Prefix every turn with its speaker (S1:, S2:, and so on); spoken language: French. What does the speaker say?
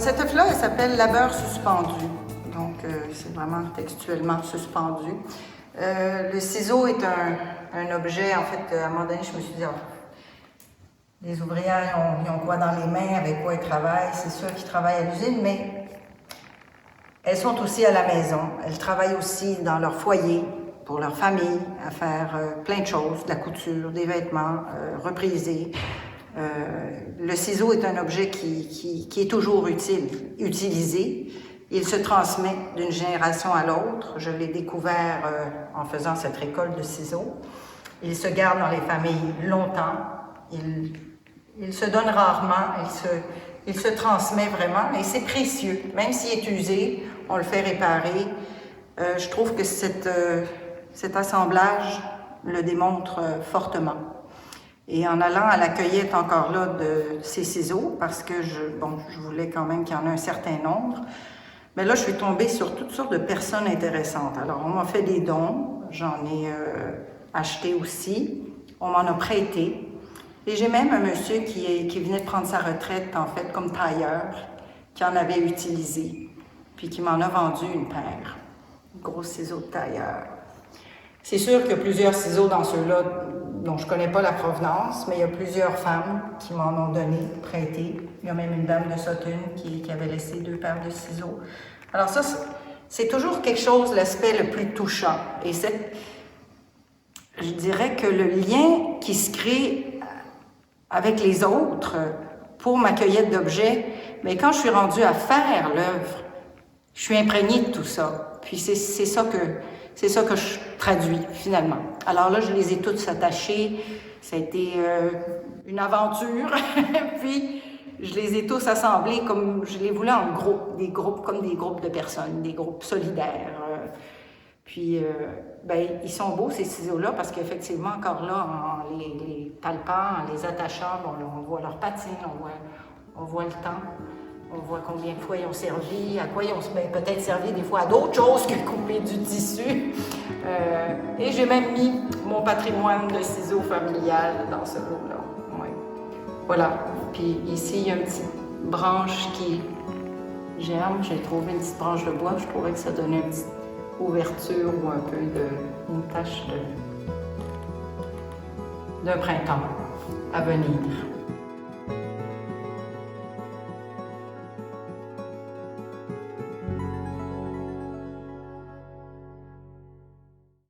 S1: Cette œuvre-là, elle s'appelle labeur suspendu. Donc, c'est vraiment textuellement suspendu. Le ciseau est un objet, en fait, à un moment donné, je me suis dit, les ouvrières, ils ont quoi dans les mains, avec quoi ils travaillent. C'est sûr qu'ils travaillent à l'usine, mais elles sont aussi à la maison. Elles travaillent aussi dans leur foyer, pour leur famille, à faire plein de choses, de la couture, des vêtements, repriser. Le ciseau est un objet qui est toujours utilisé. Il se transmet d'une génération à l'autre. Je l'ai découvert en faisant cette récolte de ciseaux. Il se garde dans les familles longtemps. Il se donne rarement. Il se transmet vraiment. Et c'est précieux. Même s'il est usé, on le fait réparer. Je trouve que cet assemblage le démontre fortement. Et en allant à la cueillette encore là de ces ciseaux, parce que je voulais quand même qu'il y en ait un certain nombre, mais là, je suis tombée sur toutes sortes de personnes intéressantes. Alors, on m'a fait des dons, j'en ai acheté aussi, on m'en a prêté. Et j'ai même un monsieur qui venait de prendre sa retraite, en fait, comme tailleur, qui en avait utilisé, puis qui m'en a vendu une paire. Gros ciseaux de tailleur. C'est sûr qu'il y a plusieurs ciseaux dans ceux-là dont je ne connais pas la provenance, mais il y a plusieurs femmes qui m'en ont donné, prêté. Il y a même une dame de Sutton qui avait laissé 2 paires de ciseaux. Alors ça, c'est toujours quelque chose, l'aspect le plus touchant. Et je dirais que le lien qui se crée avec les autres pour ma cueillette d'objets, mais quand je suis rendue à faire l'œuvre, je suis imprégnée de tout ça. Puis c'est ça que je traduis, finalement. Alors là, je les ai toutes attachées. Ça a été une aventure. Puis, je les ai tous assemblés comme je les voulais en groupe, comme des groupes de personnes, des groupes solidaires. Puis, ils sont beaux, ces ciseaux-là, parce qu'effectivement, encore là, en les palpant, en les attachant, on voit leur patine, on voit le temps. On voit combien de fois ils ont servi, à quoi ils ont peut-être servi des fois à d'autres choses que couper du tissu. Et j'ai même mis mon patrimoine de ciseaux familial dans ce lot-là. Ouais. Voilà. Puis ici, il y a une petite branche qui germe. J'ai trouvé une petite branche de bois. Je trouvais que ça donnait une petite ouverture ou un peu une tache d'un printemps à venir.